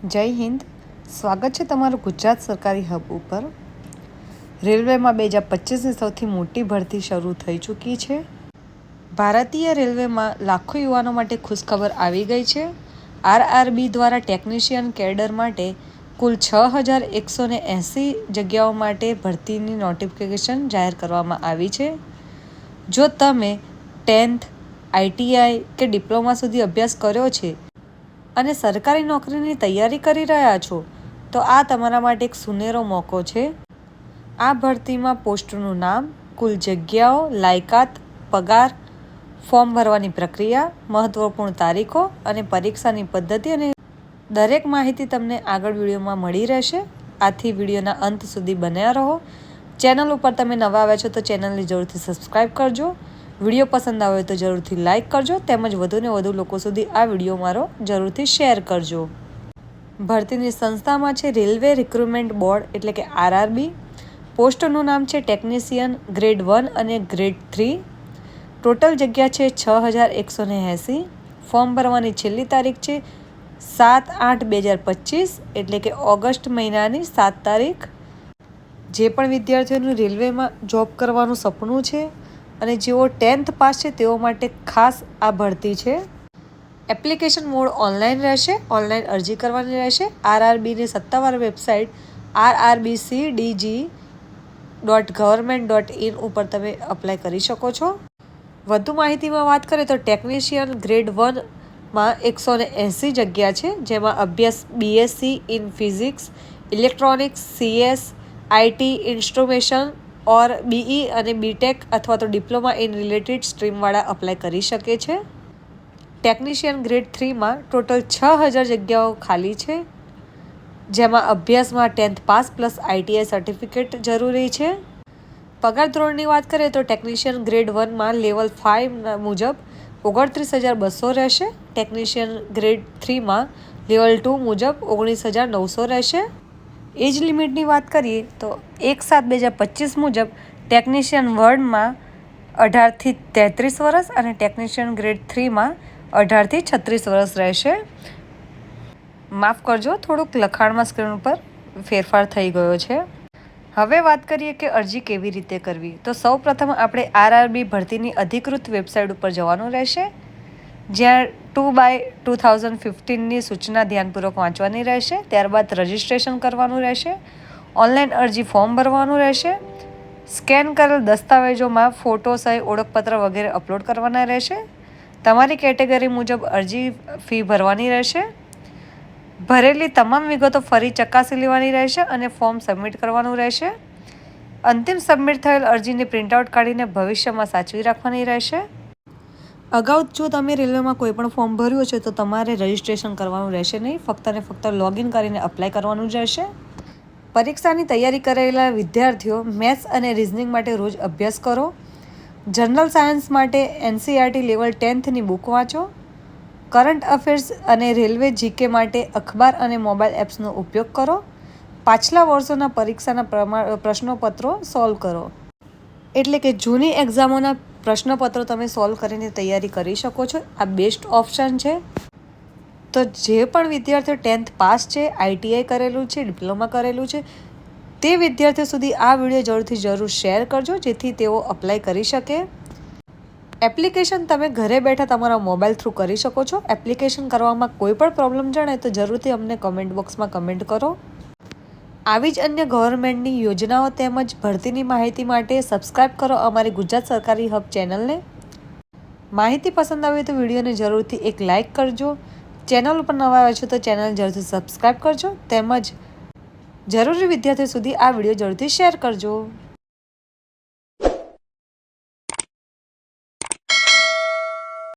જય હિન્દ. સ્વાગત છે તમારું ગુજરાત સરકારી હબ ઉપર. રેલવેમાં 2025ની સૌથી મોટી ભરતી શરૂ થઈ ચૂકી છે. ભારતીય રેલવેમાં લાખો યુવાનો માટે ખુશખબર આવી ગઈ છે. આરઆરબી દ્વારા ટેકનિશિયન કેડર માટે કુલ 6180 જગ્યાઓ માટે ભરતીની નોટિફિકેશન જાહેર કરવામાં આવી છે. જો તમે 10th, ITI કે ડિપ્લોમા સુધી અભ્યાસ કર્યો છે અને સરકારી નોકરીની તૈયારી કરી રહ્યા છો તો આ તમારા માટે એક સુનેરો મોકો છે. આ ભરતીમાં પોસ્ટનું નામ, કુલ જગ્યાઓ, લાયકાત, પગાર, ફોર્મ ભરવાની પ્રક્રિયા, મહત્વપૂર્ણ તારીખો અને પરીક્ષાની પદ્ધતિ અને દરેક માહિતી તમને આગળ વિડીયોમાં મળી રહેશે. આથી વિડીયોના અંત સુધી બન્યા રહો. ચેનલ ઉપર તમે નવા આવ્યા છો તો ચેનલને જરૂરથી સબસ્ક્રાઈબ કરજો. વિડીયો પસંદ આવે તો જરૂરથી લાઇક કરજો તેમજ વધુને વધુ લોકો સુધી આ વિડીયો મારો જરૂરથી શેર કરજો. ભરતીની સંસ્થામાં છે રેલવે રિક્રુટમેન્ટ બોર્ડ એટલે કે આરઆરબી. પોસ્ટનું નામ છે ટેકનિશિયન ગ્રેડ 1 અને ગ્રેડ 3. ટોટલ જગ્યા છે 6180. ફોર્મ ભરવાની છેલ્લી તારીખ છે 7/8/2025 એટલે કે ઓગસ્ટ મહિનાની 7 તારીખ. જે પણ વિદ્યાર્થીઓનું રેલવેમાં જોબ કરવાનું સપનું છે અને જેઓ 10th પાસ છે તેઓ માટે ખાસ આ ભરતી છે. એપ્લિકેશન મોડ ઓનલાઈન રહેશે. ઓનલાઈન અરજી કરવાની રહેશે. આરઆરબીની સત્તાવાર વેબસાઇટ rrbcdg.government.in ઉપર તમે અપ્લાય કરી શકો છો. વધુ માહિતીમાં વાત કરીએ તો ટેકનિશિયન ગ્રેડ 1માં 180 જગ્યા છે, જેમાં અભ્યાસ BSc in physics, electronics, CS, IT, instrumentation or BE અને BTech અથવા તો ડિપ્લોમા ઇન રિલેટેડ સ્ટ્રીમવાળા અપ્લાય કરી શકે છે. ટેકનિશિયન ગ્રેડ 3માં ટોટલ 6000 જગ્યાઓ ખાલી છે, જેમાં અભ્યાસમાં 10th pass plus ITI certificate જરૂરી છે. પગાર ધોરણની વાત કરીએ તો ટેકનિશિયન ગ્રેડ 1માં લેવલ 5 મુજબ 29200 રહેશે. ટેકનિશિયન ગ્રેડ 3માં લેવલ 2 મુજબ 19900 રહેશે. એજ લિમિટની વાત કરીએ તો 1/7/2025 મુજબ ટેકનિશિયન 1માં 18થી 33 વર્ષ અને ટેકનિશિયન ગ્રેડ 3માં 18થી 36 વર્ષ રહેશે. માફ કરજો, થોડુંક લખાણમાં સ્ક્રીન ઉપર ફેરફાર થઈ ગયો છે. હવે વાત કરીએ કે અરજી કેવી રીતે કરવી. તો સૌપ્રથમ આપણે આરઆરબી ભરતીની અધિકૃત વેબસાઇટ ઉપર જવાનું રહેશે, જ્યાં 2/2015ની સૂચના ધ્યાનપૂર્વક વાંચવાની રહેશે. ત્યારબાદ રજિસ્ટ્રેશન કરવાનું રહેશે. ઓનલાઈન અરજી ફોર્મ ભરવાનું રહેશે. સ્કેન કરેલ દસ્તાવેજોમાં ફોટો, સહી, ઓળખપત્ર વગેરે અપલોડ કરવાના રહેશે. તમારી કેટેગરી મુજબ અરજી ફી ભરવાની રહેશે. ભરેલી તમામ વિગતો ફરી ચકાસી લેવાની રહેશે અને ફોર્મ સબમિટ કરવાનું રહેશે. અંતિમ સબમિટ થયેલ અરજીને પ્રિન્ટઆઉટ કાઢીને ભવિષ્યમાં સાચવી રાખવાની રહેશે. અગાઉ જો તમે રેલવેમાં કોઈ પણ ફોર્મ ભર્યું છે તો તમારે રજિસ્ટ્રેશન કરવાનું રહેશે નહીં. ફક્ત ને ફક્ત લોગિન કરીને અપ્લાય કરવાનું જ રહેશે. પરીક્ષાની તૈયારી કરેલા વિદ્યાર્થીઓ મેથ્સ અને રિઝનિંગ માટે રોજ અભ્યાસ કરો. જનરલ સાયન્સ માટે NCERT લેવલ 10thની બુક વાંચો. કરંટ અફેર્સ અને રેલવે GK માટે અખબાર અને મોબાઈલ એપ્સનો ઉપયોગ કરો. પાછલા વર્ષોના પરીક્ષાના પ્રશ્નપત્રો સોલ્વ કરો. એટલે કે જૂની એક્ઝામોના પ્રશ્નપત્રો તમે સોલ્વ કરીને તૈયારી કરી શકો છો. આ બેસ્ટ ઓપ્શન છે. તો જે પણ વિદ્યાર્થીઓ 10th પાસ છે, ITI કરેલું છે, ડિપ્લોમા કરેલું છે તે વિદ્યાર્થીઓ સુધી આ વિડીયો જરૂર શેર કરજો, જેથી તેઓ અપ્લાય કરી શકે. એપ્લિકેશન તમે ઘરે બેઠા તમારા મોબાઈલ થ્રુ કરી શકો છો. એપ્લિકેશન કરવામાં કોઈ પણ પ્રોબ્લેમ જણાય તો જરૂરથી અમને કમેન્ટ બોક્સમાં કમેન્ટ કરો. આવી જ અન્ય ગવર્મેન્ટની યોજનાઓ તેમજ ભરતીની માહિતી માટે સબસ્ક્રાઈબ કરો અમારી ગુજરાત સરકારી હબ ચેનલને. માહિતી પસંદ આવે તો વિડીયોને જરૂરથી એક લાઇક કરજો. ચેનલ ઉપર નવા આવ્યા છો તો ચેનલ જરૂરથી સબસ્ક્રાઈબ કરજો તેમજ જરૂરી વિદ્યાર્થીઓ સુધી આ વિડીયો જરૂરથી શેર કરજો.